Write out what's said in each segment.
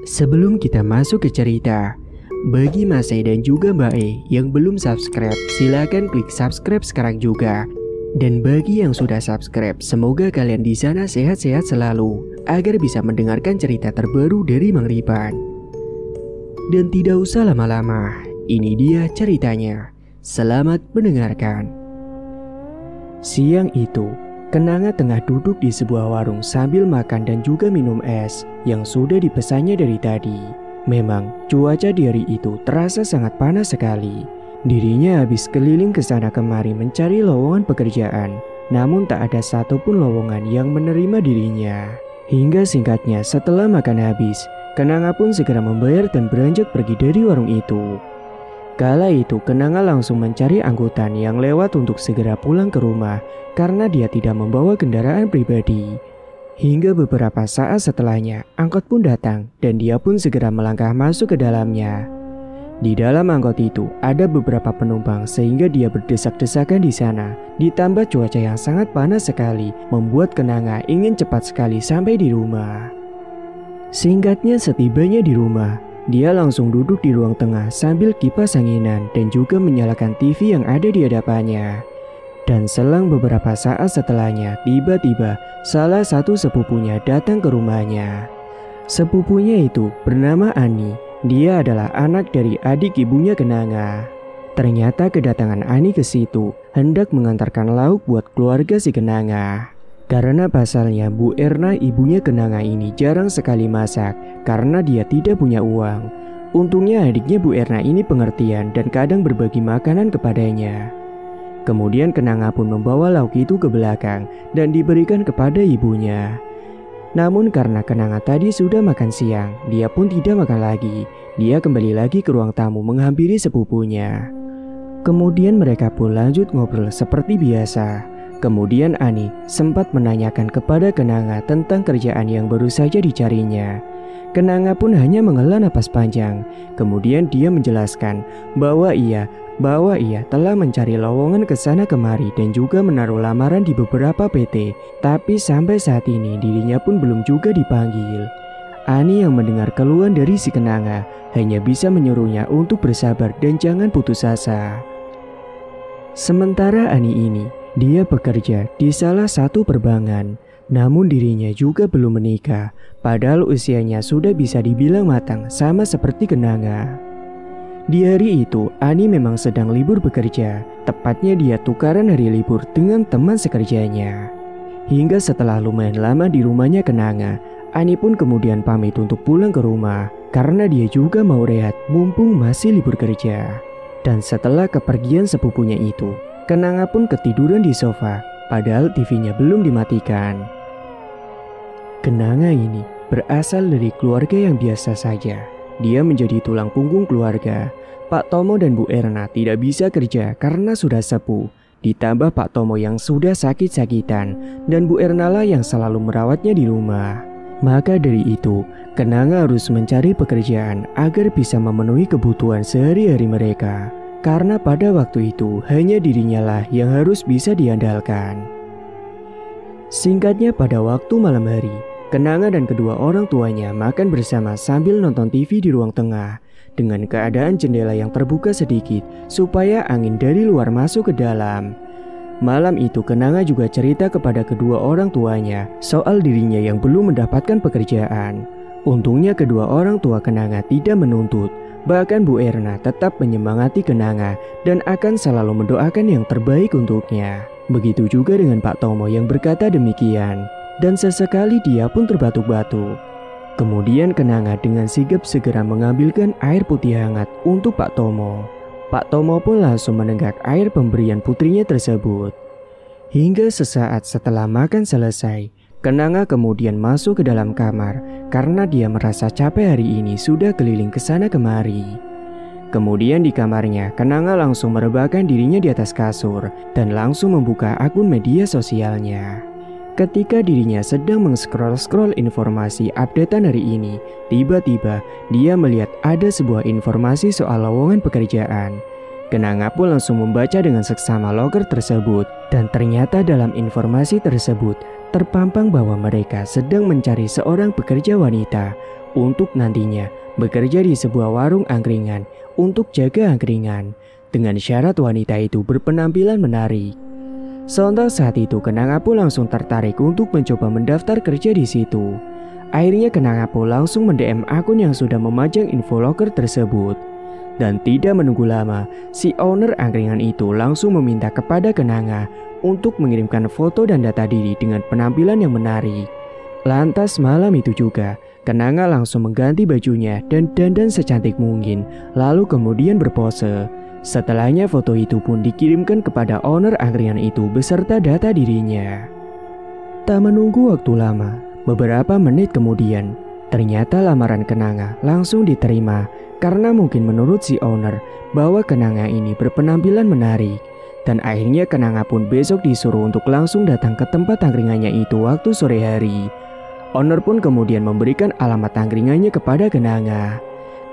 Sebelum kita masuk ke cerita, bagi Mas E dan juga Mbak E yang belum subscribe, silakan klik subscribe sekarang juga. Dan bagi yang sudah subscribe, semoga kalian di sana sehat-sehat selalu agar bisa mendengarkan cerita terbaru dari Mang Ripan. Dan tidak usah lama-lama, ini dia ceritanya. Selamat mendengarkan. Siang itu, Kenanga tengah duduk di sebuah warung sambil makan dan juga minum es yang sudah dipesannya dari tadi. Memang cuaca di hari itu terasa sangat panas sekali. Dirinya habis keliling ke sana kemari mencari lowongan pekerjaan, namun tak ada satupun lowongan yang menerima dirinya. Hingga singkatnya setelah makan habis, Kenanga pun segera membayar dan beranjak pergi dari warung itu. Kala itu Kenanga langsung mencari angkutan yang lewat untuk segera pulang ke rumah karena dia tidak membawa kendaraan pribadi. Hingga beberapa saat setelahnya, angkot pun datang dan dia pun segera melangkah masuk ke dalamnya. Di dalam angkot itu ada beberapa penumpang sehingga dia berdesak-desakan di sana. Ditambah cuaca yang sangat panas sekali membuat Kenanga ingin cepat sekali sampai di rumah. Singkatnya setibanya di rumah, dia langsung duduk di ruang tengah sambil kipas anginan dan juga menyalakan TV yang ada di hadapannya. Dan selang beberapa saat setelahnya, tiba-tiba salah satu sepupunya datang ke rumahnya. Sepupunya itu bernama Ani. Dia adalah anak dari adik ibunya Kenanga. Ternyata kedatangan Ani ke situ hendak mengantarkan lauk buat keluarga si Kenanga. Karena pasalnya Bu Erna ibunya Kenanga ini jarang sekali masak karena dia tidak punya uang. Untungnya adiknya Bu Erna ini pengertian dan kadang berbagi makanan kepadanya. Kemudian Kenanga pun membawa lauk itu ke belakang dan diberikan kepada ibunya. Namun karena Kenanga tadi sudah makan siang, dia pun tidak makan lagi. Dia kembali lagi ke ruang tamu menghampiri sepupunya. Kemudian mereka pun lanjut ngobrol seperti biasa. Kemudian Ani sempat menanyakan kepada Kenanga tentang kerjaan yang baru saja dicarinya. Kenanga pun hanya menghela napas panjang. Kemudian dia menjelaskan bahwa ia telah mencari lowongan ke sana kemari dan juga menaruh lamaran di beberapa PT. Tapi sampai saat ini dirinya pun belum juga dipanggil. Ani yang mendengar keluhan dari si Kenanga hanya bisa menyuruhnya untuk bersabar dan jangan putus asa. Sementara Ani ini, dia bekerja di salah satu perbankan, namun dirinya juga belum menikah, padahal usianya sudah bisa dibilang matang sama seperti Kenanga. Di hari itu, Ani memang sedang libur bekerja, tepatnya dia tukaran hari libur dengan teman sekerjanya. Hingga setelah lumayan lama di rumahnya Kenanga, Ani pun kemudian pamit untuk pulang ke rumah, karena dia juga mau rehat mumpung masih libur kerja. Dan setelah kepergian sepupunya itu, Kenanga pun ketiduran di sofa, padahal TV-nya belum dimatikan. Kenanga ini berasal dari keluarga yang biasa saja. Dia menjadi tulang punggung keluarga. Pak Tomo dan Bu Erna tidak bisa kerja karena sudah sepuh. Ditambah Pak Tomo yang sudah sakit-sakitan dan Bu Erna lah yang selalu merawatnya di rumah. Maka dari itu, Kenanga harus mencari pekerjaan agar bisa memenuhi kebutuhan sehari-hari mereka. Karena pada waktu itu hanya dirinya lah yang harus bisa diandalkan. Singkatnya pada waktu malam hari, Kenanga dan kedua orang tuanya makan bersama sambil nonton TV di ruang tengah dengan keadaan jendela yang terbuka sedikit supaya angin dari luar masuk ke dalam. Malam itu Kenanga juga cerita kepada kedua orang tuanya soal dirinya yang belum mendapatkan pekerjaan. Untungnya kedua orang tua Kenanga tidak menuntut. Bahkan Bu Erna tetap menyemangati Kenanga dan akan selalu mendoakan yang terbaik untuknya. Begitu juga dengan Pak Tomo yang berkata demikian. Dan sesekali dia pun terbatuk-batuk. Kemudian Kenanga dengan sigap segera mengambilkan air putih hangat untuk Pak Tomo. Pak Tomo pun langsung menenggak air pemberian putrinya tersebut. Hingga sesaat setelah makan selesai, Kenanga kemudian masuk ke dalam kamar karena dia merasa capek hari ini sudah keliling ke sana kemari. Kemudian di kamarnya, Kenanga langsung merebahkan dirinya di atas kasur dan langsung membuka akun media sosialnya. Ketika dirinya sedang meng-scroll informasi updatean hari ini, tiba-tiba dia melihat ada sebuah informasi soal lowongan pekerjaan. Kenanga pun langsung membaca dengan seksama loker tersebut dan ternyata dalam informasi tersebut terpampang bahwa mereka sedang mencari seorang pekerja wanita untuk nantinya bekerja di sebuah warung angkringan untuk jaga angkringan, dengan syarat wanita itu berpenampilan menarik. Sontak saat itu Kenanga pun langsung tertarik untuk mencoba mendaftar kerja di situ. Akhirnya Kenanga pun langsung mendm akun yang sudah memajang info loker tersebut. Dan tidak menunggu lama, si owner angkringan itu langsung meminta kepada Kenanga untuk mengirimkan foto dan data diri dengan penampilan yang menarik. Lantas malam itu juga, Kenanga langsung mengganti bajunya dan dandan secantik mungkin, lalu kemudian berpose. Setelahnya foto itu pun dikirimkan kepada owner angkringan itu beserta data dirinya. Tak menunggu waktu lama, beberapa menit kemudian, ternyata lamaran Kenanga langsung diterima karena mungkin menurut si owner bahwa Kenanga ini berpenampilan menarik. Dan akhirnya Kenanga pun besok disuruh untuk langsung datang ke tempat angkringannya itu waktu sore hari. Owner pun kemudian memberikan alamat angkringannya kepada Kenanga.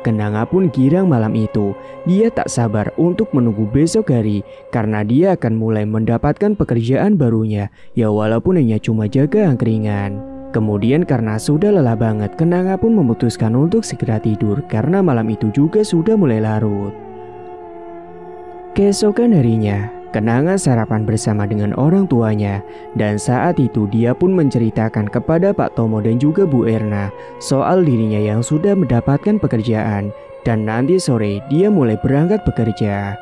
Kenanga pun girang malam itu. Dia tak sabar untuk menunggu besok hari karena dia akan mulai mendapatkan pekerjaan barunya, ya walaupun hanya cuma jaga angkringan. Kemudian karena sudah lelah banget, Kenanga pun memutuskan untuk segera tidur karena malam itu juga sudah mulai larut. Keesokan harinya, Kenanga sarapan bersama dengan orang tuanya, dan saat itu dia pun menceritakan kepada Pak Tomo dan juga Bu Erna soal dirinya yang sudah mendapatkan pekerjaan, dan nanti sore dia mulai berangkat bekerja.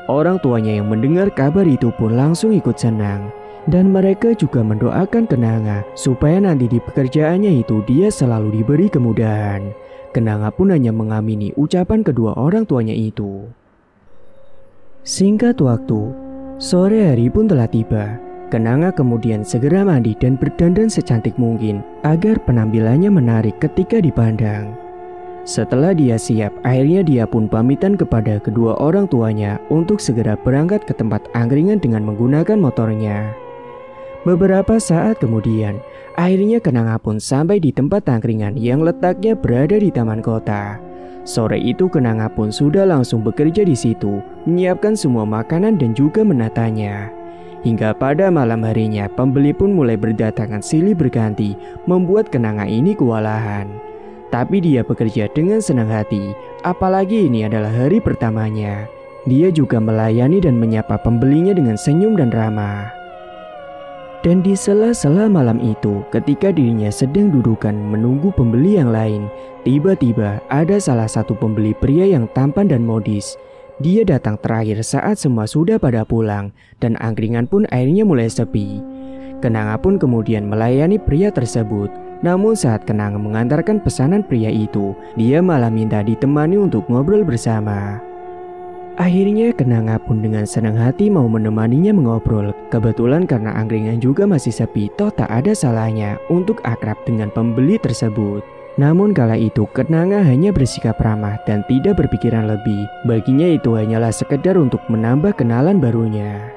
Orang tuanya yang mendengar kabar itu pun langsung ikut senang, dan mereka juga mendoakan Kenanga supaya nanti di pekerjaannya itu dia selalu diberi kemudahan. Kenanga pun hanya mengamini ucapan kedua orang tuanya itu. Singkat waktu, sore hari pun telah tiba. Kenanga kemudian segera mandi dan berdandan secantik mungkin agar penampilannya menarik ketika dipandang. Setelah dia siap, akhirnya dia pun pamitan kepada kedua orang tuanya untuk segera berangkat ke tempat angkringan dengan menggunakan motornya. Beberapa saat kemudian, akhirnya Kenanga pun sampai di tempat angkringan yang letaknya berada di taman kota. Sore itu Kenanga pun sudah langsung bekerja di situ, menyiapkan semua makanan dan juga menatanya. Hingga pada malam harinya, pembeli pun mulai berdatangan silih berganti, membuat Kenanga ini kewalahan. Tapi dia bekerja dengan senang hati, apalagi ini adalah hari pertamanya. Dia juga melayani dan menyapa pembelinya dengan senyum dan ramah. Dan di sela-sela malam itu, ketika dirinya sedang dudukan menunggu pembeli yang lain, tiba-tiba ada salah satu pembeli pria yang tampan dan modis. Dia datang terakhir saat semua sudah pada pulang, dan angkringan pun akhirnya mulai sepi. Kenanga pun kemudian melayani pria tersebut. Namun saat Kenanga mengantarkan pesanan pria itu, dia malah minta ditemani untuk ngobrol bersama. Akhirnya Kenanga pun dengan senang hati mau menemaninya mengobrol. Kebetulan karena angkringan juga masih sepi, toh tak ada salahnya untuk akrab dengan pembeli tersebut. Namun kala itu Kenanga hanya bersikap ramah dan tidak berpikiran lebih. Baginya itu hanyalah sekedar untuk menambah kenalan barunya.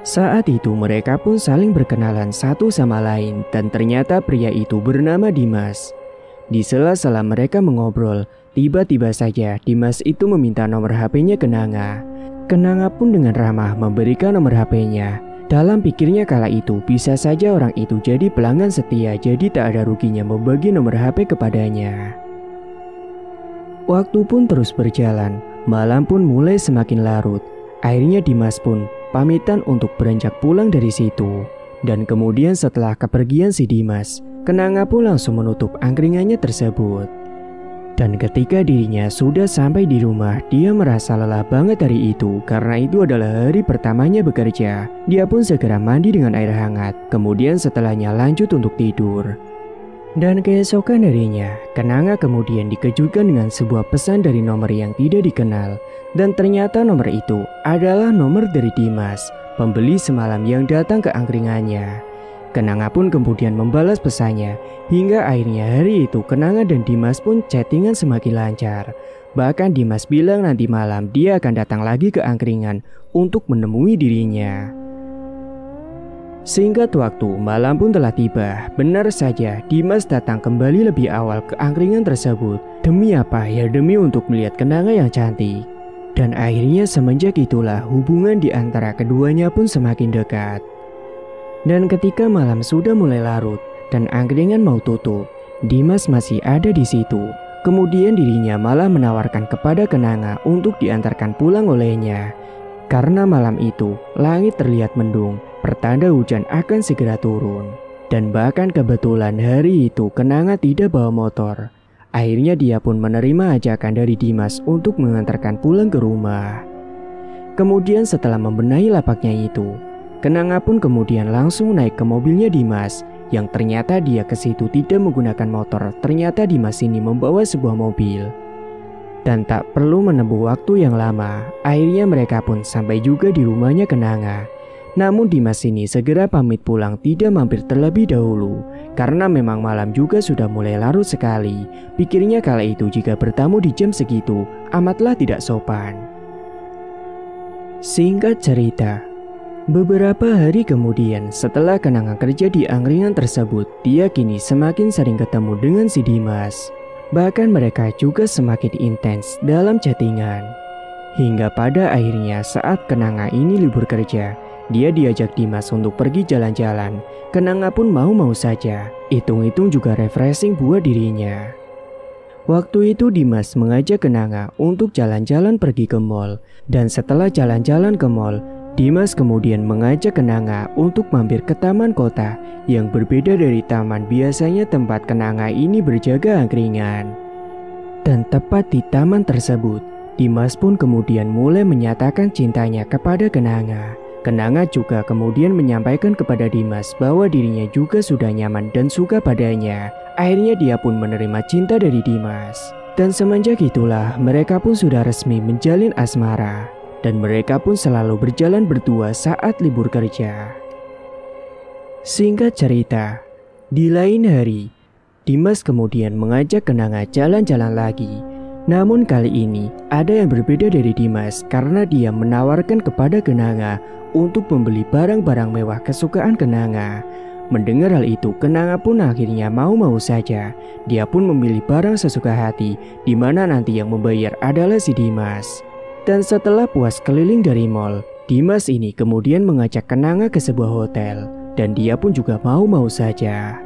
Saat itu mereka pun saling berkenalan satu sama lain, dan ternyata pria itu bernama Dimas. Di sela-sela mereka mengobrol, tiba-tiba saja Dimas itu meminta nomor HP-nya Kenanga. Kenanga pun dengan ramah memberikan nomor HP-nya. Dalam pikirnya kala itu bisa saja orang itu jadi pelanggan setia, jadi tak ada ruginya membagi nomor HP kepadanya. Waktu pun terus berjalan, malam pun mulai semakin larut. Akhirnya Dimas pun pamitan untuk beranjak pulang dari situ. Dan kemudian setelah kepergian si Dimas, Kenanga pun langsung menutup angkringannya tersebut. Dan ketika dirinya sudah sampai di rumah, dia merasa lelah banget hari itu karena itu adalah hari pertamanya bekerja. Dia pun segera mandi dengan air hangat, kemudian setelahnya lanjut untuk tidur. Dan keesokan harinya, Kenanga kemudian dikejutkan dengan sebuah pesan dari nomor yang tidak dikenal. Dan ternyata nomor itu adalah nomor dari Dimas, pembeli semalam yang datang ke angkringannya. Kenanga pun kemudian membalas pesannya, hingga akhirnya hari itu Kenanga dan Dimas pun chattingan semakin lancar. Bahkan Dimas bilang nanti malam dia akan datang lagi ke angkringan untuk menemui dirinya. Singkat waktu, malam pun telah tiba. Benar saja, Dimas datang kembali lebih awal ke angkringan tersebut. Demi apa? Ya demi untuk melihat Kenanga yang cantik. Dan akhirnya semenjak itulah hubungan di antara keduanya pun semakin dekat. Dan ketika malam sudah mulai larut dan angkringan mau tutup, Dimas masih ada di situ. Kemudian dirinya malah menawarkan kepada Kenanga untuk diantarkan pulang olehnya. Karena malam itu langit terlihat mendung, pertanda hujan akan segera turun. Dan bahkan kebetulan hari itu Kenanga tidak bawa motor. Akhirnya dia pun menerima ajakan dari Dimas untuk mengantarkan pulang ke rumah. Kemudian setelah membenahi lapaknya itu, Kenanga pun kemudian langsung naik ke mobilnya Dimas. Yang ternyata dia ke situ tidak menggunakan motor, ternyata Dimas ini membawa sebuah mobil. Dan tak perlu menempuh waktu yang lama, akhirnya mereka pun sampai juga di rumahnya Kenanga. Namun Dimas ini segera pamit pulang, tidak mampir terlebih dahulu. Karena memang malam juga sudah mulai larut sekali. Pikirnya kala itu jika bertamu di jam segitu, amatlah tidak sopan. Singkat cerita, beberapa hari kemudian setelah Kenanga kerja di angkringan tersebut, dia kini semakin sering ketemu dengan si Dimas. Bahkan mereka juga semakin intens dalam chattingan. Hingga pada akhirnya saat Kenanga ini libur kerja, dia diajak Dimas untuk pergi jalan-jalan. Kenanga pun mau-mau saja, hitung-hitung juga refreshing buat dirinya. Waktu itu Dimas mengajak Kenanga untuk jalan-jalan pergi ke mall. Dan setelah jalan-jalan ke mall, Dimas kemudian mengajak Kenanga untuk mampir ke taman kota yang berbeda dari taman biasanya tempat Kenanga ini berjaga angkringan. Dan tepat di taman tersebut, Dimas pun kemudian mulai menyatakan cintanya kepada Kenanga. Kenanga juga kemudian menyampaikan kepada Dimas bahwa dirinya juga sudah nyaman dan suka padanya. Akhirnya dia pun menerima cinta dari Dimas. Dan semenjak itulah mereka pun sudah resmi menjalin asmara. Dan mereka pun selalu berjalan berdua saat libur kerja. Singkat cerita, di lain hari, Dimas kemudian mengajak Kenanga jalan-jalan lagi. Namun kali ini ada yang berbeda dari Dimas karena dia menawarkan kepada Kenanga untuk membeli barang-barang mewah kesukaan Kenanga. Mendengar hal itu, Kenanga pun akhirnya mau-mau saja. Dia pun memilih barang sesuka hati, di mana nanti yang membayar adalah si Dimas. Dan setelah puas keliling dari mall, Dimas ini kemudian mengajak Kenanga ke sebuah hotel. Dan dia pun juga mau-mau saja.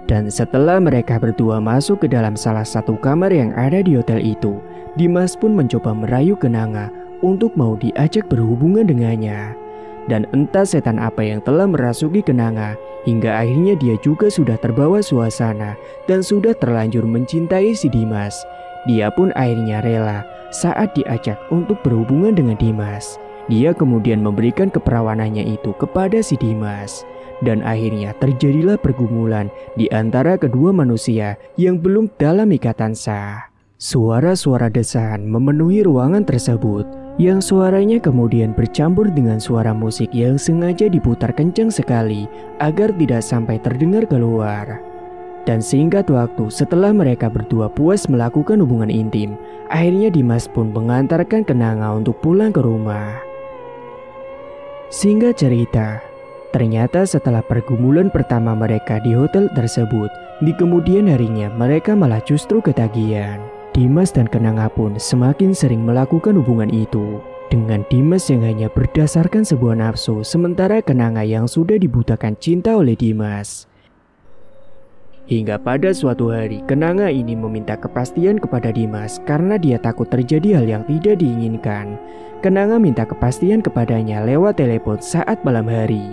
Dan setelah mereka berdua masuk ke dalam salah satu kamar yang ada di hotel itu, Dimas pun mencoba merayu Kenanga untuk mau diajak berhubungan dengannya. Dan entah setan apa yang telah merasuki Kenanga, hingga akhirnya dia juga sudah terbawa suasana dan sudah terlanjur mencintai si Dimas. Dia pun akhirnya rela saat diajak untuk berhubungan dengan Dimas. Dia kemudian memberikan keperawanannya itu kepada si Dimas. Dan akhirnya terjadilah pergumulan di antara kedua manusia yang belum dalam ikatan sah. Suara-suara desahan memenuhi ruangan tersebut, yang suaranya kemudian bercampur dengan suara musik yang sengaja diputar kencang sekali agar tidak sampai terdengar keluar. Dan singkat waktu setelah mereka berdua puas melakukan hubungan intim, akhirnya Dimas pun mengantarkan Kenanga untuk pulang ke rumah. Singkat cerita, ternyata setelah pergumulan pertama mereka di hotel tersebut, di kemudian harinya mereka malah justru ketagihan. Dimas dan Kenanga pun semakin sering melakukan hubungan itu. Dengan Dimas yang hanya berdasarkan sebuah nafsu, sementara Kenanga yang sudah dibutakan cinta oleh Dimas. Hingga pada suatu hari, Kenanga ini meminta kepastian kepada Dimas karena dia takut terjadi hal yang tidak diinginkan. Kenanga minta kepastian kepadanya lewat telepon saat malam hari.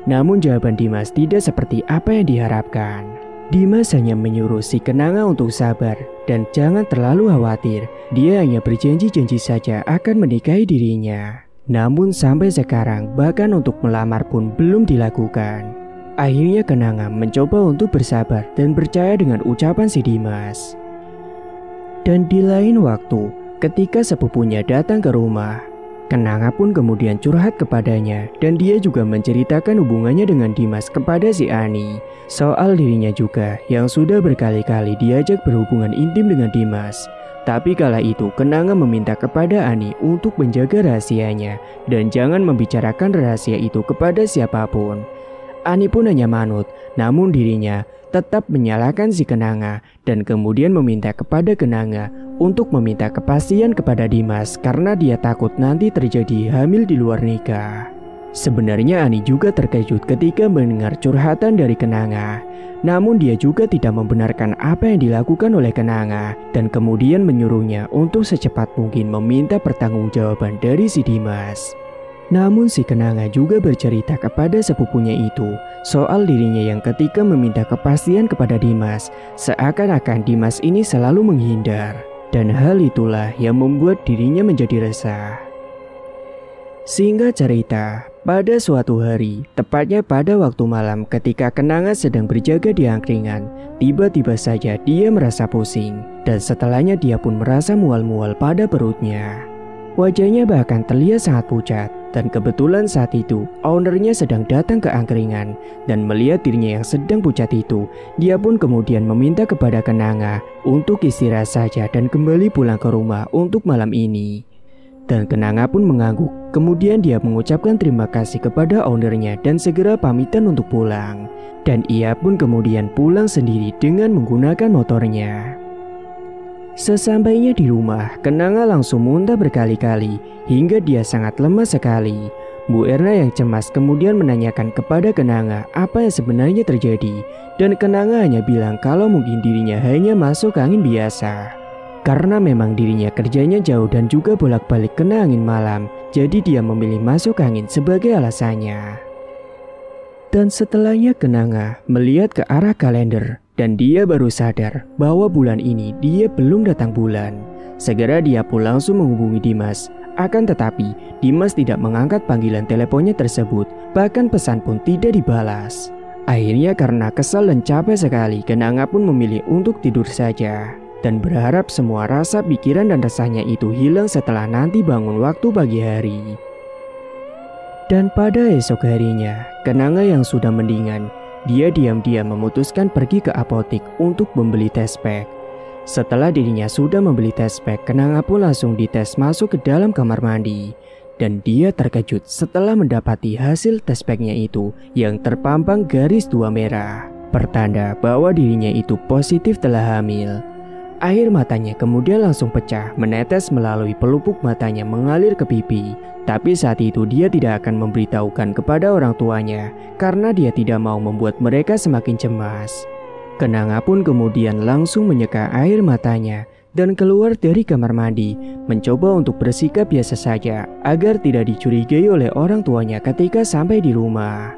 Namun jawaban Dimas tidak seperti apa yang diharapkan. Dimas hanya menyuruh si Kenanga untuk sabar dan jangan terlalu khawatir. Dia hanya berjanji-janji saja akan menikahi dirinya. Namun sampai sekarang bahkan untuk melamar pun belum dilakukan. Akhirnya Kenanga mencoba untuk bersabar dan percaya dengan ucapan si Dimas. Dan di lain waktu, ketika sepupunya datang ke rumah, Kenanga pun kemudian curhat kepadanya dan dia juga menceritakan hubungannya dengan Dimas kepada si Ani. Soal dirinya juga yang sudah berkali-kali diajak berhubungan intim dengan Dimas. Tapi kala itu Kenanga meminta kepada Ani untuk menjaga rahasianya dan jangan membicarakan rahasia itu kepada siapapun. Ani pun hanya manut, namun dirinya tetap menyalahkan si Kenanga dan kemudian meminta kepada Kenanga untuk meminta kepastian kepada Dimas karena dia takut nanti terjadi hamil di luar nikah. Sebenarnya Ani juga terkejut ketika mendengar curhatan dari Kenanga. Namun dia juga tidak membenarkan apa yang dilakukan oleh Kenanga dan kemudian menyuruhnya untuk secepat mungkin meminta pertanggungjawaban dari si Dimas. Namun si Kenanga juga bercerita kepada sepupunya itu soal dirinya yang ketika meminta kepastian kepada Dimas, seakan-akan Dimas ini selalu menghindar. Dan hal itulah yang membuat dirinya menjadi resah. Singkat cerita, pada suatu hari, tepatnya pada waktu malam ketika Kenanga sedang berjaga di angkringan, tiba-tiba saja dia merasa pusing dan setelahnya dia pun merasa mual-mual pada perutnya. Wajahnya bahkan terlihat sangat pucat dan kebetulan saat itu ownernya sedang datang ke angkringan dan melihat dirinya yang sedang pucat itu, dia pun kemudian meminta kepada Kenanga untuk istirahat saja dan kembali pulang ke rumah untuk malam ini. Dan Kenanga pun mengangguk, kemudian dia mengucapkan terima kasih kepada ownernya dan segera pamitan untuk pulang. Dan ia pun kemudian pulang sendiri dengan menggunakan motornya. Sesampainya di rumah, Kenanga langsung muntah berkali-kali hingga dia sangat lemas sekali. Bu Erna yang cemas kemudian menanyakan kepada Kenanga apa yang sebenarnya terjadi. Dan Kenanga hanya bilang kalau mungkin dirinya hanya masuk angin biasa. Karena memang dirinya kerjanya jauh dan juga bolak-balik kena angin malam, jadi dia memilih masuk angin sebagai alasannya. Dan setelahnya Kenanga melihat ke arah kalender dan dia baru sadar bahwa bulan ini dia belum datang bulan. Segera dia pun langsung menghubungi Dimas. Akan tetapi Dimas tidak mengangkat panggilan teleponnya tersebut, bahkan pesan pun tidak dibalas. Akhirnya karena kesal dan capek sekali, Kenanga pun memilih untuk tidur saja. Dan berharap semua rasa pikiran dan resahnya itu hilang setelah nanti bangun waktu pagi hari. Dan pada esok harinya, Kenanga yang sudah mendingan, dia diam-diam memutuskan pergi ke apotik untuk membeli test pack. Setelah dirinya sudah membeli test pack, Kenanga pun langsung dites masuk ke dalam kamar mandi. Dan dia terkejut setelah mendapati hasil test packnya itu yang terpampang garis 2 merah. Pertanda bahwa dirinya itu positif telah hamil. Air matanya kemudian langsung pecah, menetes melalui pelupuk matanya mengalir ke pipi. Tapi saat itu dia tidak akan memberitahukan kepada orang tuanya karena dia tidak mau membuat mereka semakin cemas. Kenanga pun kemudian langsung menyeka air matanya dan keluar dari kamar mandi, mencoba untuk bersikap biasa saja agar tidak dicurigai oleh orang tuanya ketika sampai di rumah.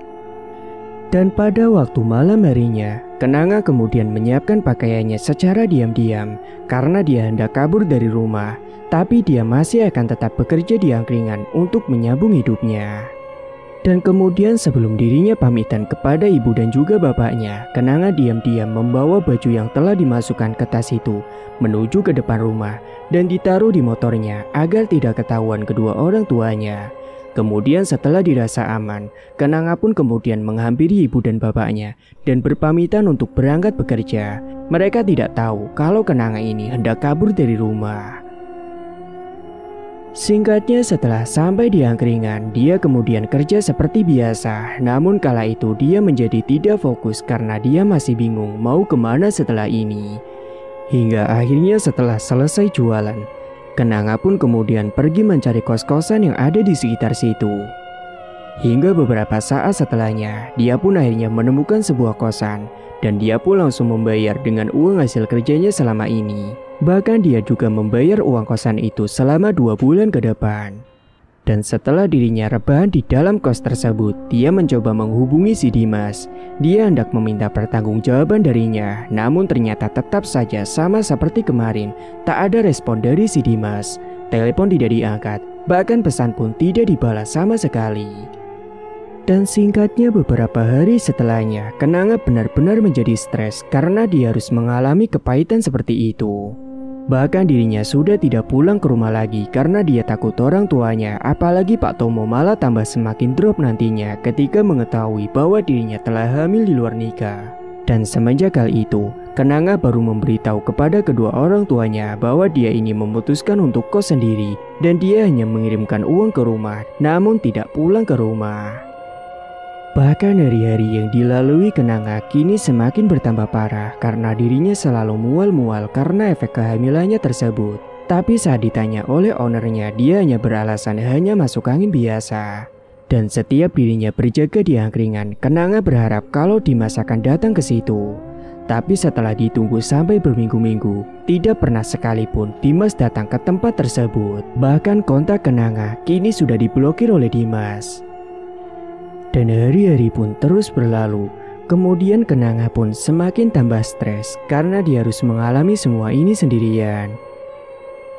Dan pada waktu malam harinya, Kenanga kemudian menyiapkan pakaiannya secara diam-diam karena dia hendak kabur dari rumah, tapi dia masih akan tetap bekerja di angkringan untuk menyambung hidupnya. Dan kemudian sebelum dirinya pamitan kepada ibu dan juga bapaknya, Kenanga diam-diam membawa baju yang telah dimasukkan ke tas itu menuju ke depan rumah dan ditaruh di motornya agar tidak ketahuan kedua orang tuanya. Kemudian setelah dirasa aman, Kenanga pun kemudian menghampiri ibu dan bapaknya dan berpamitan untuk berangkat bekerja. Mereka tidak tahu kalau Kenanga ini hendak kabur dari rumah. Singkatnya setelah sampai di angkringan, dia kemudian kerja seperti biasa. Namun kala itu dia menjadi tidak fokus karena dia masih bingung mau kemana setelah ini. Hingga akhirnya setelah selesai jualan, Kenanga pun kemudian pergi mencari kos-kosan yang ada di sekitar situ. Hingga beberapa saat setelahnya, dia pun akhirnya menemukan sebuah kosan. Dan dia pun langsung membayar dengan uang hasil kerjanya selama ini. Bahkan dia juga membayar uang kosan itu selama 2 bulan ke depan. Dan setelah dirinya rebahan di dalam kos tersebut, dia mencoba menghubungi si Dimas. Dia hendak meminta pertanggungjawaban darinya, namun ternyata tetap saja sama seperti kemarin. Tak ada respon dari si Dimas. Telepon tidak diangkat, bahkan pesan pun tidak dibalas sama sekali. Dan singkatnya beberapa hari setelahnya, Kenanga benar-benar menjadi stres karena dia harus mengalami kepahitan seperti itu. Bahkan dirinya sudah tidak pulang ke rumah lagi karena dia takut orang tuanya, apalagi Pak Tomo malah tambah semakin drop nantinya ketika mengetahui bahwa dirinya telah hamil di luar nikah. Dan semenjak hal itu, Kenanga baru memberitahu kepada kedua orang tuanya bahwa dia ini memutuskan untuk kos sendiri dan dia hanya mengirimkan uang ke rumah, namun tidak pulang ke rumah. Bahkan hari-hari yang dilalui Kenanga kini semakin bertambah parah karena dirinya selalu mual-mual karena efek kehamilannya tersebut. Tapi saat ditanya oleh ownernya, dia hanya beralasan hanya masuk angin biasa. Dan setiap dirinya berjaga di angkringan, Kenanga berharap kalau Dimas akan datang ke situ. Tapi setelah ditunggu sampai berminggu-minggu, tidak pernah sekalipun Dimas datang ke tempat tersebut. Bahkan kontak Kenanga kini sudah diblokir oleh Dimas. Dan hari-hari pun terus berlalu. Kemudian Kenanga pun semakin tambah stres karena dia harus mengalami semua ini sendirian.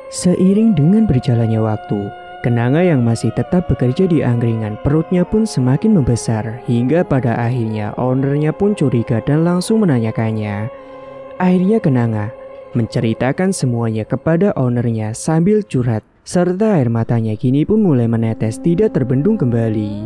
Seiring dengan berjalannya waktu, Kenanga yang masih tetap bekerja di angkringan, perutnya pun semakin membesar hingga pada akhirnya ownernya pun curiga dan langsung menanyakannya. Akhirnya Kenanga menceritakan semuanya kepada ownernya sambil curhat, serta air matanya kini pun mulai menetes tidak terbendung kembali.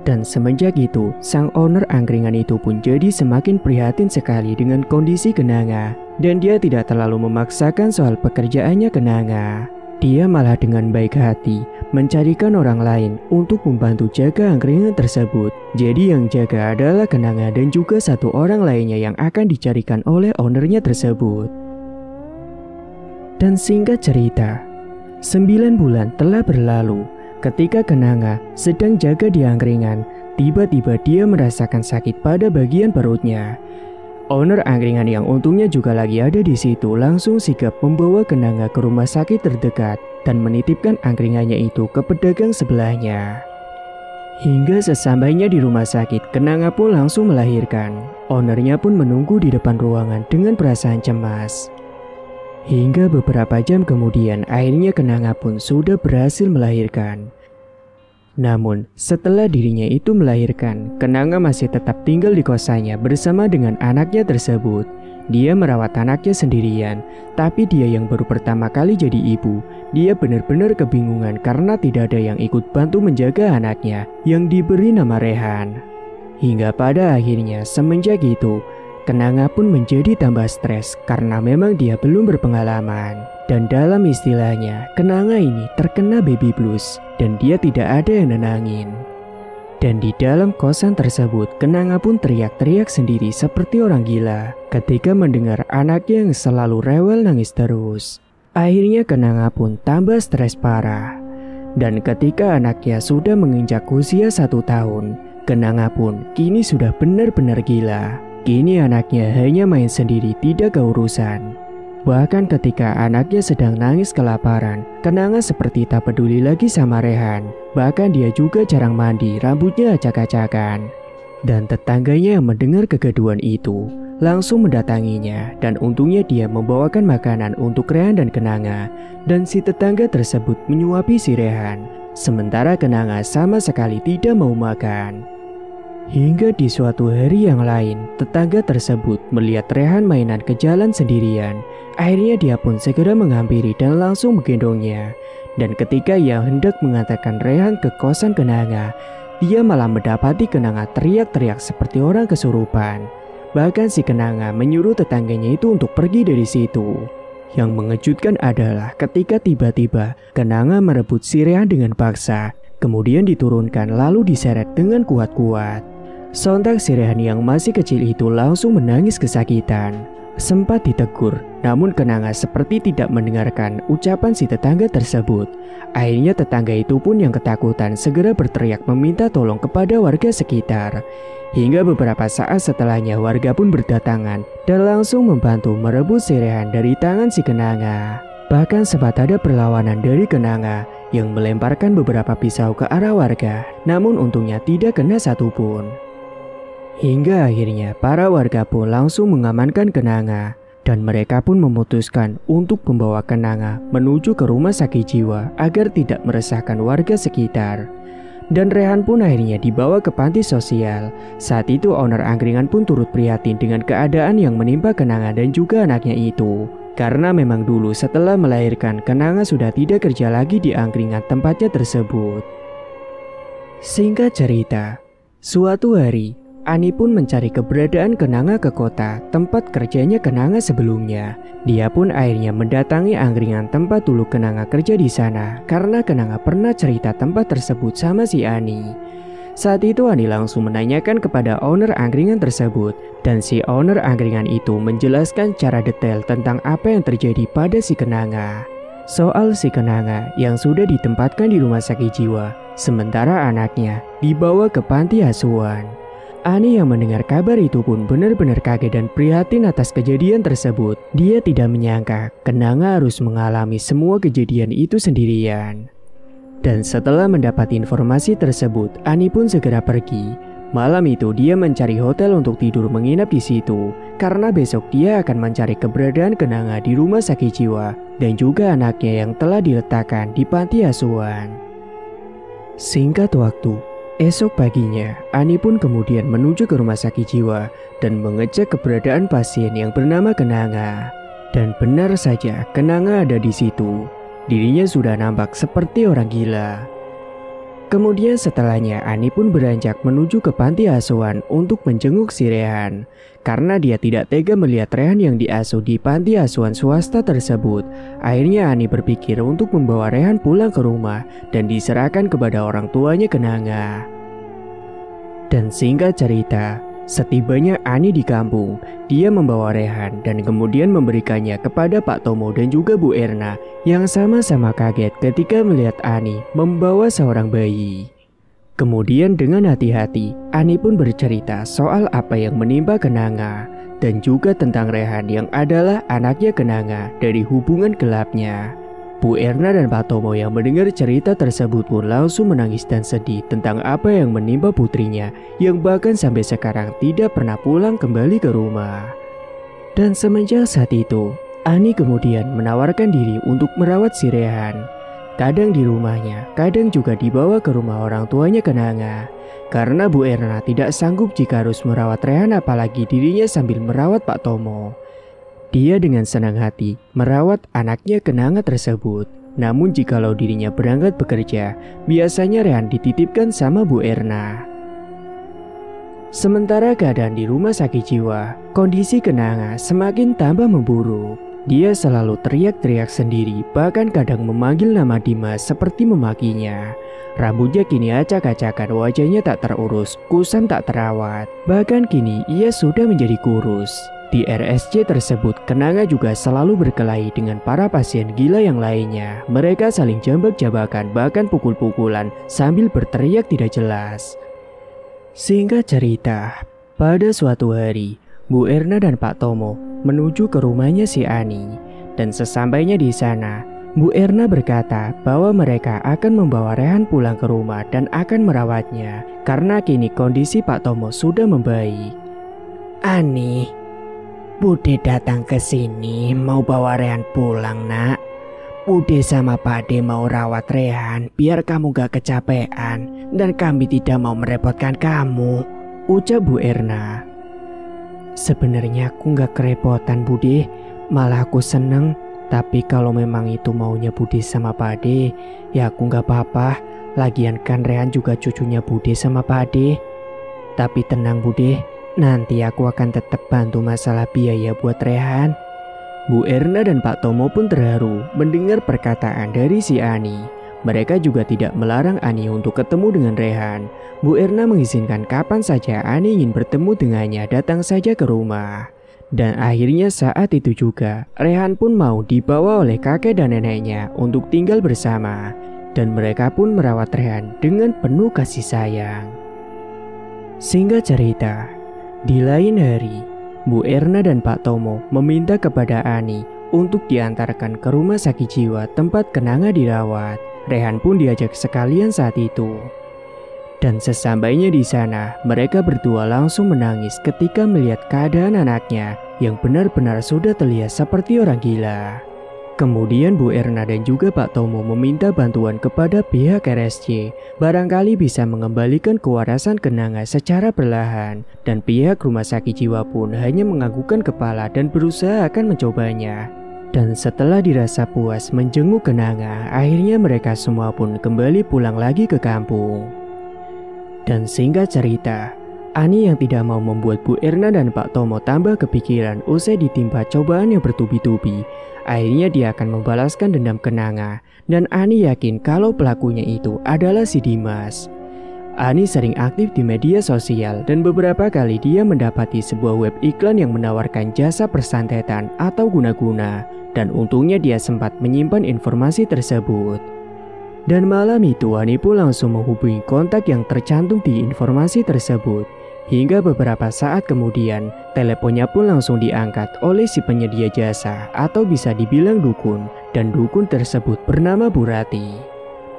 Dan semenjak itu, sang owner angkringan itu pun jadi semakin prihatin sekali dengan kondisi Kenanga, dan dia tidak terlalu memaksakan soal pekerjaannya Kenanga. Dia malah dengan baik hati mencarikan orang lain untuk membantu jaga angkringan tersebut. Jadi yang jaga adalah Kenanga dan juga satu orang lainnya yang akan dicarikan oleh ownernya tersebut. Dan singkat cerita, 9 bulan telah berlalu. Ketika Kenanga sedang jaga di angkringan, tiba-tiba dia merasakan sakit pada bagian perutnya. Owner angkringan yang untungnya juga lagi ada di situ langsung sigap membawa Kenanga ke rumah sakit terdekat dan menitipkan angkringannya itu ke pedagang sebelahnya. Hingga sesampainya di rumah sakit, Kenanga pun langsung melahirkan. Ownernya pun menunggu di depan ruangan dengan perasaan cemas. Hingga beberapa jam kemudian, akhirnya Kenanga pun sudah berhasil melahirkan. Namun, setelah dirinya itu melahirkan, Kenanga masih tetap tinggal di kosannya bersama dengan anaknya tersebut. Dia merawat anaknya sendirian, tapi dia yang baru pertama kali jadi ibu, dia benar-benar kebingungan karena tidak ada yang ikut bantu menjaga anaknya yang diberi nama Rehan. Hingga pada akhirnya semenjak itu, Kenanga pun menjadi tambah stres karena memang dia belum berpengalaman. Dan dalam istilahnya, Kenanga ini terkena baby blues dan dia tidak ada yang nenangin. Dan di dalam kosan tersebut, Kenanga pun teriak-teriak sendiri seperti orang gila ketika mendengar anaknya yang selalu rewel nangis terus. Akhirnya Kenanga pun tambah stres parah. Dan ketika anaknya sudah menginjak usia 1 tahun, Kenanga pun kini sudah benar-benar gila. Kini anaknya hanya main sendiri, tidak keurusan. Bahkan ketika anaknya sedang nangis kelaparan, Kenanga seperti tak peduli lagi sama Rehan. Bahkan dia juga jarang mandi, rambutnya acak-acakan. Dan tetangganya yang mendengar kegaduhan itu langsung mendatanginya, dan untungnya dia membawakan makanan untuk Rehan dan Kenanga. Dan si tetangga tersebut menyuapi si Rehan, sementara Kenanga sama sekali tidak mau makan. Hingga di suatu hari yang lain, tetangga tersebut melihat Rehan mainan ke jalan sendirian. Akhirnya dia pun segera menghampiri dan langsung menggendongnya. Dan ketika ia hendak mengantarkan Rehan ke kosan Kenanga, dia malah mendapati Kenanga teriak-teriak seperti orang kesurupan. Bahkan si Kenanga menyuruh tetangganya itu untuk pergi dari situ. Yang mengejutkan adalah ketika tiba-tiba Kenanga merebut si Rehan dengan paksa, kemudian diturunkan lalu diseret dengan kuat-kuat. Sontak si Rehan yang masih kecil itu langsung menangis kesakitan. Sempat ditegur, namun Kenanga seperti tidak mendengarkan ucapan si tetangga tersebut. Akhirnya tetangga itu pun yang ketakutan segera berteriak meminta tolong kepada warga sekitar. Hingga beberapa saat setelahnya warga pun berdatangan dan langsung membantu merebut si Rehan dari tangan si Kenanga. Bahkan sempat ada perlawanan dari Kenanga yang melemparkan beberapa pisau ke arah warga, namun untungnya tidak kena satupun. Hingga akhirnya para warga pun langsung mengamankan Kenanga, dan mereka pun memutuskan untuk membawa Kenanga menuju ke rumah sakit jiwa agar tidak meresahkan warga sekitar. Dan Rehan pun akhirnya dibawa ke panti sosial. Saat itu owner angkringan pun turut prihatin dengan keadaan yang menimpa Kenanga dan juga anaknya itu. Karena memang dulu setelah melahirkan, Kenanga sudah tidak kerja lagi di angkringan tempatnya tersebut. Singkat cerita, suatu hari Ani pun mencari keberadaan Kenanga ke kota, tempat kerjanya Kenanga sebelumnya. Dia pun akhirnya mendatangi angkringan tempat dulu Kenanga kerja di sana, karena Kenanga pernah cerita tempat tersebut sama si Ani. Saat itu Ani langsung menanyakan kepada owner angkringan tersebut, dan si owner angkringan itu menjelaskan secara detail tentang apa yang terjadi pada si Kenanga. soal si Kenanga yang sudah ditempatkan di rumah sakit jiwa, sementara anaknya dibawa ke panti asuhan. Ani yang mendengar kabar itu pun benar-benar kaget dan prihatin atas kejadian tersebut. Dia tidak menyangka Kenanga harus mengalami semua kejadian itu sendirian. Dan setelah mendapat informasi tersebut, Ani pun segera pergi. Malam itu dia mencari hotel untuk tidur menginap di situ, karena besok dia akan mencari keberadaan Kenanga di rumah sakit jiwa dan juga anaknya yang telah diletakkan di panti asuhan. Singkat waktu, esok paginya, Ani pun kemudian menuju ke rumah sakit jiwa dan mengecek keberadaan pasien yang bernama Kenanga. Dan benar saja, Kenanga ada di situ. Dirinya sudah nampak seperti orang gila. Kemudian setelahnya, Ani pun beranjak menuju ke panti asuhan untuk menjenguk si Rehan. Karena dia tidak tega melihat Rehan yang diasuh di panti asuhan swasta tersebut. Akhirnya Ani berpikir untuk membawa Rehan pulang ke rumah dan diserahkan kepada orang tuanya Kenanga. Dan singkat cerita, setibanya Ani di kampung, dia membawa Rehan dan kemudian memberikannya kepada Pak Tomo dan juga Bu Erna yang sama-sama kaget ketika melihat Ani membawa seorang bayi. Kemudian dengan hati-hati, Ani pun bercerita soal apa yang menimpa Kenanga dan juga tentang Rehan yang adalah anaknya Kenanga dari hubungan gelapnya. Bu Erna dan Pak Tomo yang mendengar cerita tersebut pun langsung menangis dan sedih tentang apa yang menimpa putrinya yang bahkan sampai sekarang tidak pernah pulang kembali ke rumah. Dan semenjak saat itu, Ani kemudian menawarkan diri untuk merawat si Rehan. Kadang di rumahnya, kadang juga dibawa ke rumah orang tuanya Kenanga. Karena Bu Erna tidak sanggup jika harus merawat Rehan apalagi dirinya sambil merawat Pak Tomo. Dia dengan senang hati merawat anaknya Kenanga tersebut. Namun jikalau dirinya berangkat bekerja, biasanya Rehan dititipkan sama Bu Erna. Sementara keadaan di rumah sakit jiwa, kondisi Kenanga semakin tambah memburuk. Dia selalu teriak-teriak sendiri, bahkan kadang memanggil nama Dimas seperti memakinya. Rambutnya kini acak-acakan, wajahnya tak terurus, kusam tak terawat. Bahkan kini ia sudah menjadi kurus. Di RSC tersebut, Kenanga juga selalu berkelahi dengan para pasien gila yang lainnya. Mereka saling jambak-jambakan, bahkan pukul-pukulan sambil berteriak tidak jelas. Singkat cerita, pada suatu hari, Bu Erna dan Pak Tomo menuju ke rumahnya si Ani. Dan sesampainya di sana, Bu Erna berkata bahwa mereka akan membawa Rehan pulang ke rumah dan akan merawatnya karena kini kondisi Pak Tomo sudah membaik. Ani, Bude datang ke sini mau bawa Rehan pulang, Nak. Bude sama Pak De mau rawat Rehan biar kamu gak kecapean dan kami tidak mau merepotkan kamu, ucap Bu Erna. Sebenarnya aku gak kerepotan Bude, malah aku seneng. Tapi kalau memang itu maunya Bude sama Pak De, ya aku gak apa-apa. Lagian kan Rehan juga cucunya Bude sama Pak De. Tapi tenang Bude, nanti aku akan tetap bantu masalah biaya buat Rehan. Bu Erna dan Pak Tomo pun terharu mendengar perkataan dari si Ani. Mereka juga tidak melarang Ani untuk ketemu dengan Rehan. Bu Erna mengizinkan kapan saja Ani ingin bertemu dengannya datang saja ke rumah. Dan akhirnya saat itu juga, Rehan pun mau dibawa oleh kakek dan neneknya untuk tinggal bersama. Dan mereka pun merawat Rehan dengan penuh kasih sayang. Singkat cerita, di lain hari, Bu Erna dan Pak Tomo meminta kepada Ani untuk diantarkan ke rumah sakit jiwa tempat Kenanga dirawat. Rehan pun diajak sekalian saat itu. Dan sesampainya di sana, mereka berdua langsung menangis ketika melihat keadaan anaknya yang benar-benar sudah terlihat seperti orang gila. Kemudian Bu Erna dan juga Pak Tomo meminta bantuan kepada pihak RSC, barangkali bisa mengembalikan kewarasan Kenanga secara perlahan. Dan pihak rumah sakit jiwa pun hanya menganggukkan kepala dan berusaha akan mencobanya. Dan setelah dirasa puas menjenguk Kenanga, akhirnya mereka semua pun kembali pulang lagi ke kampung. Dan singkat cerita, Ani yang tidak mau membuat Bu Erna dan Pak Tomo tambah kepikiran usai ditimpa cobaan yang bertubi-tubi. Akhirnya dia akan membalaskan dendam Kenanga, dan Ani yakin kalau pelakunya itu adalah si Dimas. Ani sering aktif di media sosial dan beberapa kali dia mendapati sebuah web iklan yang menawarkan jasa persantetan atau guna-guna. dan untungnya dia sempat menyimpan informasi tersebut. Dan malam itu Ani pun langsung menghubungi kontak yang tercantum di informasi tersebut. Hingga beberapa saat kemudian, teleponnya pun langsung diangkat oleh si penyedia jasa atau bisa dibilang dukun, dan dukun tersebut bernama Bu Rati.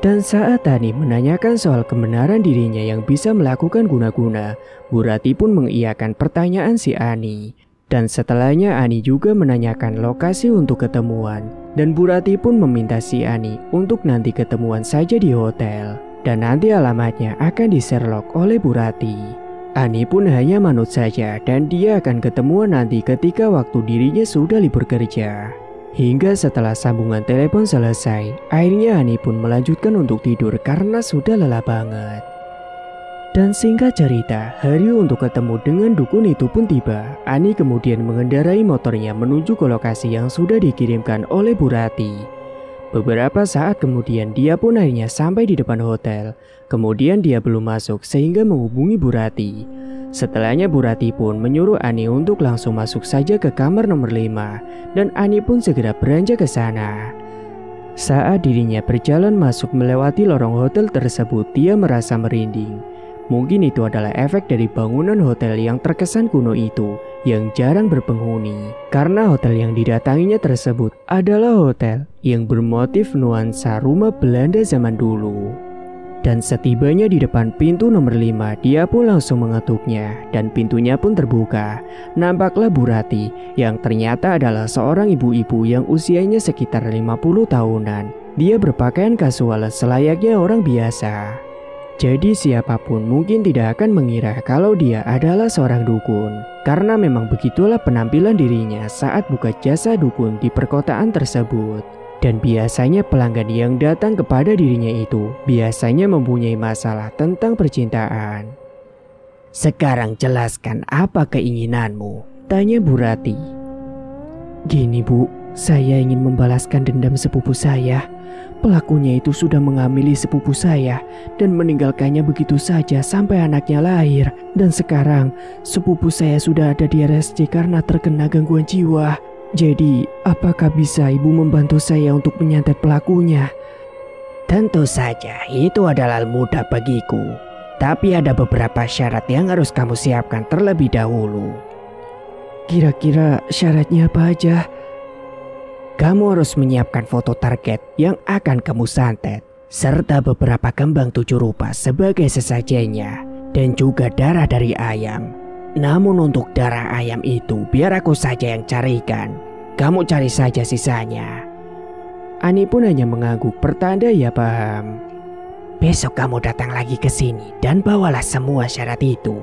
Dan saat Ani menanyakan soal kebenaran dirinya yang bisa melakukan guna-guna, Bu Rati pun mengiyakan pertanyaan si Ani. Dan setelahnya Ani juga menanyakan lokasi untuk ketemuan, dan Bu Rati pun meminta si Ani untuk nanti ketemuan saja di hotel, dan nanti alamatnya akan di-Sherlock oleh Bu Rati. Ani pun hanya manut saja dan dia akan ketemuan nanti ketika waktu dirinya sudah libur kerja. Hingga setelah sambungan telepon selesai, akhirnya Ani pun melanjutkan untuk tidur karena sudah lelah banget. Dan singkat cerita, hari untuk ketemu dengan dukun itu pun tiba. Ani kemudian mengendarai motornya menuju ke lokasi yang sudah dikirimkan oleh Bu Rati. Beberapa saat kemudian dia pun akhirnya sampai di depan hotel. Kemudian dia belum masuk sehingga menghubungi Bu Rati. Setelahnya Bu Rati pun menyuruh Ani untuk langsung masuk saja ke kamar nomor 5. Dan Ani pun segera beranjak ke sana. Saat dirinya berjalan masuk melewati lorong hotel tersebut, dia merasa merinding. Mungkin itu adalah efek dari bangunan hotel yang terkesan kuno itu, yang jarang berpenghuni. Karena hotel yang didatanginya tersebut adalah hotel yang bermotif nuansa rumah Belanda zaman dulu. Dan setibanya di depan pintu nomor 5, dia pun langsung mengetuknya dan pintunya pun terbuka. Nampaklah Bu Rati yang ternyata adalah seorang ibu-ibu yang usianya sekitar 50 tahunan. Dia berpakaian kasual selayaknya orang biasa. Jadi siapapun mungkin tidak akan mengira kalau dia adalah seorang dukun. Karena memang begitulah penampilan dirinya saat buka jasa dukun di perkotaan tersebut. Dan biasanya pelanggan yang datang kepada dirinya itu biasanya mempunyai masalah tentang percintaan. "Sekarang jelaskan apa keinginanmu?" tanya Bu Rati. "Gini Bu, saya ingin membalaskan dendam sepupu saya. Pelakunya itu sudah mengamili sepupu saya dan meninggalkannya begitu saja sampai anaknya lahir. Dan sekarang sepupu saya sudah ada di RSC karena terkena gangguan jiwa. Jadi, apakah bisa Ibu membantu saya untuk menyantet pelakunya?" "Tentu saja, itu adalah mudah bagiku. Tapi ada beberapa syarat yang harus kamu siapkan terlebih dahulu." "Kira-kira syaratnya apa aja?" "Kamu harus menyiapkan foto target yang akan kamu santet, serta beberapa kembang 7 rupa sebagai sesajennya, dan juga darah dari ayam. Namun untuk darah ayam itu biar aku saja yang carikan. Kamu cari saja sisanya." Ani pun hanya mengangguk pertanda ya paham. "Besok kamu datang lagi ke sini dan bawalah semua syarat itu."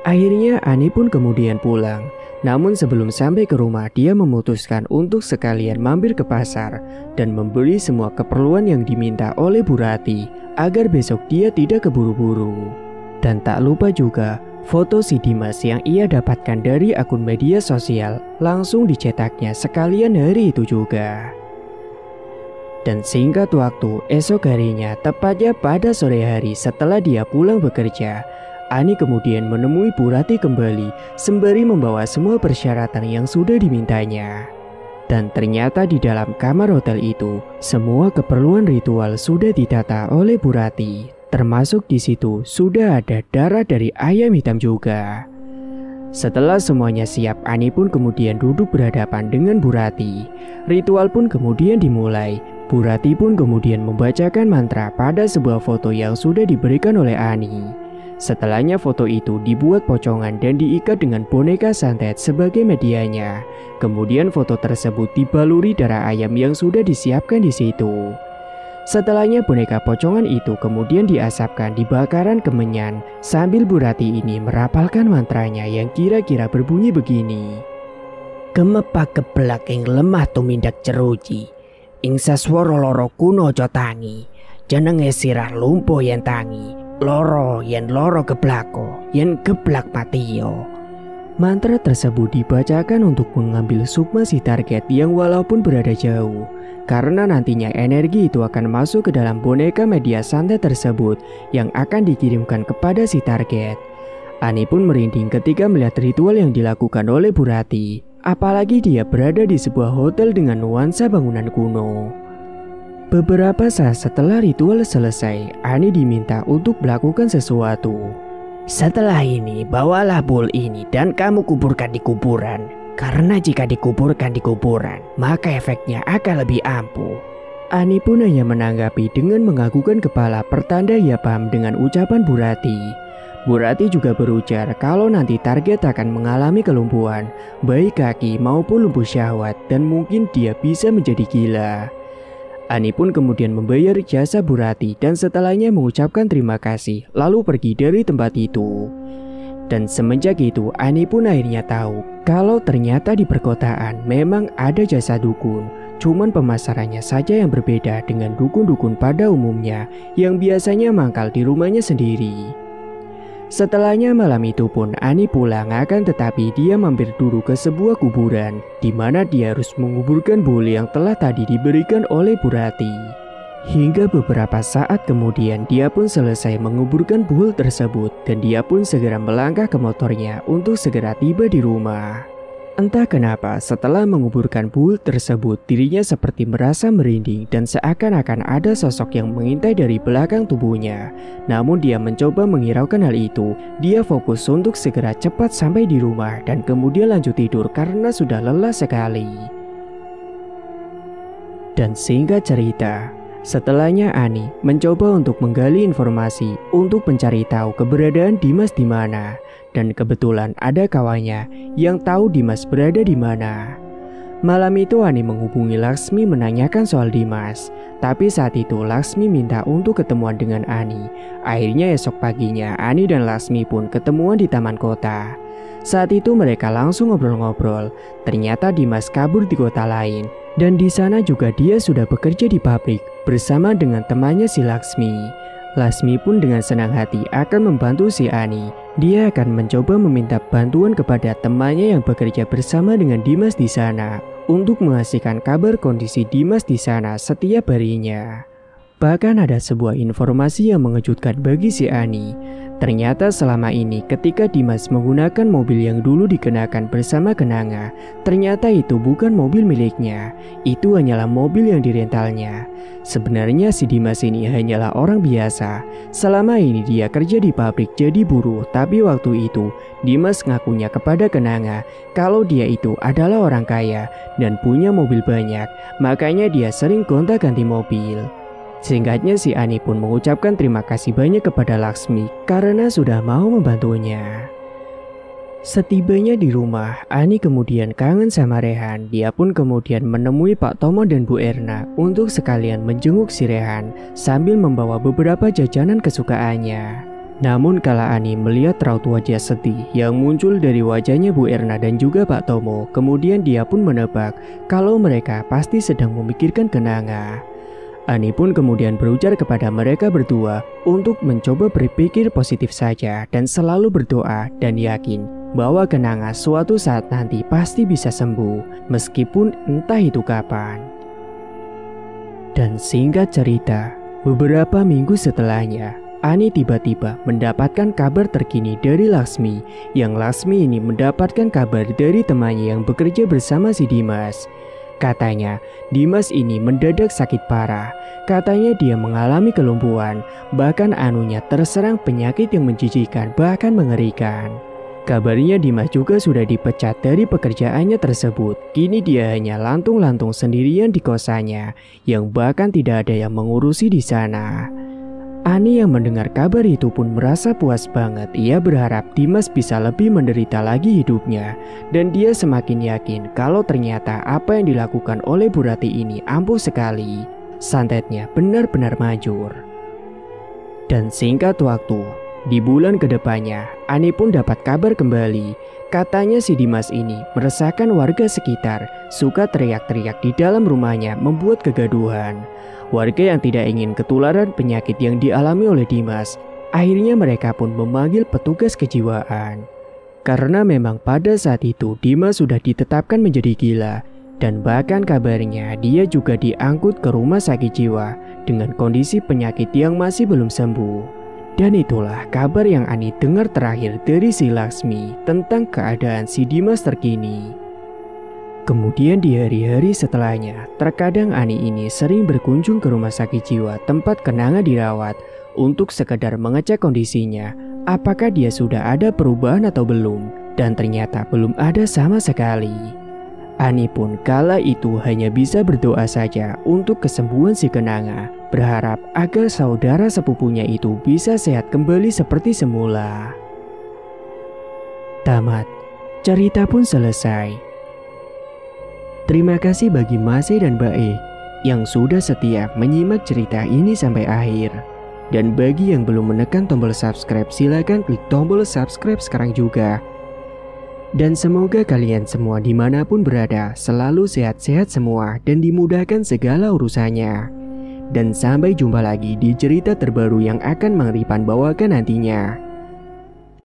Akhirnya Ani pun kemudian pulang. Namun sebelum sampai ke rumah, dia memutuskan untuk sekalian mampir ke pasar dan membeli semua keperluan yang diminta oleh Bu Rati agar besok dia tidak keburu-buru. Dan tak lupa juga foto si Dimas yang ia dapatkan dari akun media sosial langsung dicetaknya sekalian hari itu juga. Dan singkat waktu, esok harinya tepatnya pada sore hari setelah dia pulang bekerja, Ani kemudian menemui Bu Rati kembali sembari membawa semua persyaratan yang sudah dimintanya. Dan ternyata di dalam kamar hotel itu, semua keperluan ritual sudah ditata oleh Bu Rati. Termasuk di situ sudah ada darah dari ayam hitam juga. Setelah semuanya siap, Ani pun kemudian duduk berhadapan dengan Bu Rati. Ritual pun kemudian dimulai. Bu Rati pun kemudian membacakan mantra pada sebuah foto yang sudah diberikan oleh Ani. Setelahnya foto itu dibuat pocongan dan diikat dengan boneka santet sebagai medianya. Kemudian foto tersebut dibaluri darah ayam yang sudah disiapkan di situ. Setelahnya boneka pocongan itu kemudian diasapkan di bakaran kemenyan sambil Bu Rati ini merapalkan mantranya yang kira-kira berbunyi begini. "Gemepak gebelak ing lemah tumindak jeruji, ing saswara loro kuno aja tangi, jenenge sirah lumpuh yen tangi, loro yen loro geblako, yen geblak patiyo." Mantra tersebut dibacakan untuk mengambil sukma si target yang walaupun berada jauh, karena nantinya energi itu akan masuk ke dalam boneka media santet tersebut yang akan dikirimkan kepada si target. Ani pun merinding ketika melihat ritual yang dilakukan oleh Bu Rati. Apalagi dia berada di sebuah hotel dengan nuansa bangunan kuno. Beberapa saat setelah ritual selesai, Ani diminta untuk melakukan sesuatu. Setelah ini, bawalah bul ini dan kamu kuburkan di kuburan. Karena jika dikuburkan di kuburan, maka efeknya akan lebih ampuh. Ani pun hanya menanggapi dengan menganggukkan kepala pertanda ia paham dengan ucapan Bu Rati. Bu Rati juga berujar kalau nanti target akan mengalami kelumpuhan, baik kaki maupun lumpuh syahwat, dan mungkin dia bisa menjadi gila. Ani pun kemudian membayar jasa Bu Rati dan setelahnya mengucapkan terima kasih lalu pergi dari tempat itu. Dan semenjak itu Ani pun akhirnya tahu kalau ternyata di perkotaan memang ada jasa dukun, cuman pemasarannya saja yang berbeda dengan dukun-dukun pada umumnya yang biasanya mangkal di rumahnya sendiri. Setelahnya malam itu pun Ani pulang akan tetapi dia mampir dulu ke sebuah kuburan di mana dia harus menguburkan bul yang telah tadi diberikan oleh Bu Rati. Hingga beberapa saat kemudian dia pun selesai menguburkan bul tersebut dan dia pun segera melangkah ke motornya untuk segera tiba di rumah. Entah kenapa setelah menguburkan bul tersebut dirinya seperti merasa merinding dan seakan-akan ada sosok yang mengintai dari belakang tubuhnya. Namun dia mencoba menghiraukan hal itu. Dia fokus untuk segera cepat sampai di rumah dan kemudian lanjut tidur karena sudah lelah sekali. Dan singkat cerita, setelahnya Ani mencoba untuk menggali informasi untuk mencari tahu keberadaan Dimas di mana. Dan kebetulan ada kawannya yang tahu Dimas berada di mana. Malam itu Ani menghubungi Laksmi menanyakan soal Dimas. Tapi saat itu Laksmi minta untuk ketemuan dengan Ani. Akhirnya esok paginya Ani dan Laksmi pun ketemuan di taman kota. Saat itu mereka langsung ngobrol-ngobrol. Ternyata Dimas kabur di kota lain. Dan di sana juga dia sudah bekerja di pabrik bersama dengan temannya si Laksmi. Laksmi pun dengan senang hati akan membantu si Ani. Dia akan mencoba meminta bantuan kepada temannya yang bekerja bersama dengan Dimas di sana untuk mengasihkan kabar kondisi Dimas di sana setiap harinya. Bahkan ada sebuah informasi yang mengejutkan bagi si Ani. Ternyata selama ini ketika Dimas menggunakan mobil yang dulu dikenakan bersama Kenanga, ternyata itu bukan mobil miliknya. Itu hanyalah mobil yang direntalnya. Sebenarnya si Dimas ini hanyalah orang biasa. Selama ini dia kerja di pabrik jadi buruh, tapi waktu itu Dimas ngakunya kepada Kenanga kalau dia itu adalah orang kaya dan punya mobil banyak. Makanya dia sering gonta-ganti mobil. Singkatnya si Ani pun mengucapkan terima kasih banyak kepada Laksmi karena sudah mau membantunya. Setibanya di rumah, Ani kemudian kangen sama Rehan. Dia pun kemudian menemui Pak Tomo dan Bu Erna untuk sekalian menjenguk si Rehan sambil membawa beberapa jajanan kesukaannya. Namun kala Ani melihat raut wajah sedih yang muncul dari wajahnya Bu Erna dan juga Pak Tomo, kemudian dia pun menebak kalau mereka pasti sedang memikirkan Kenanga. Ani pun kemudian berujar kepada mereka berdua untuk mencoba berpikir positif saja dan selalu berdoa dan yakin bahwa Kenanga suatu saat nanti pasti bisa sembuh meskipun entah itu kapan. Dan singkat cerita, beberapa minggu setelahnya, Ani tiba-tiba mendapatkan kabar terkini dari Laksmi yang Laksmi ini mendapatkan kabar dari temannya yang bekerja bersama si Dimas. Katanya, Dimas ini mendadak sakit parah. Katanya dia mengalami kelumpuhan, bahkan anunya terserang penyakit yang menjijikan bahkan mengerikan. Kabarnya Dimas juga sudah dipecat dari pekerjaannya tersebut. Kini dia hanya lantung-lantung sendirian di kosannya, yang bahkan tidak ada yang mengurusi di sana. Ani yang mendengar kabar itu pun merasa puas banget. Ia berharap Dimas bisa lebih menderita lagi hidupnya. Dan dia semakin yakin kalau ternyata apa yang dilakukan oleh Bu Rati ini ampuh sekali. Santetnya benar-benar manjur. Dan singkat waktu, di bulan kedepannya, Ani pun dapat kabar kembali. Katanya si Dimas ini meresahkan warga sekitar, suka teriak-teriak di dalam rumahnya membuat kegaduhan. Warga yang tidak ingin ketularan penyakit yang dialami oleh Dimas, akhirnya mereka pun memanggil petugas kejiwaan. Karena memang pada saat itu Dimas sudah ditetapkan menjadi gila, dan bahkan kabarnya dia juga diangkut ke rumah sakit jiwa dengan kondisi penyakit yang masih belum sembuh. Dan itulah kabar yang Ani dengar terakhir dari si Laksmi tentang keadaan si Dimas terkini. Kemudian di hari-hari setelahnya, terkadang Ani ini sering berkunjung ke rumah sakit jiwa tempat Kenanga dirawat untuk sekedar mengecek kondisinya, apakah dia sudah ada perubahan atau belum, dan ternyata belum ada sama sekali. Ani pun kala itu hanya bisa berdoa saja untuk kesembuhan si Kenanga, berharap agar saudara sepupunya itu bisa sehat kembali seperti semula. Tamat, cerita pun selesai. Terima kasih bagi Mas E dan Mbak E yang sudah setia menyimak cerita ini sampai akhir. Dan bagi yang belum menekan tombol subscribe, silakan klik tombol subscribe sekarang juga. Dan semoga kalian semua dimanapun berada selalu sehat-sehat semua dan dimudahkan segala urusannya. Dan sampai jumpa lagi di cerita terbaru yang akan Mang Ripan bawakan nantinya.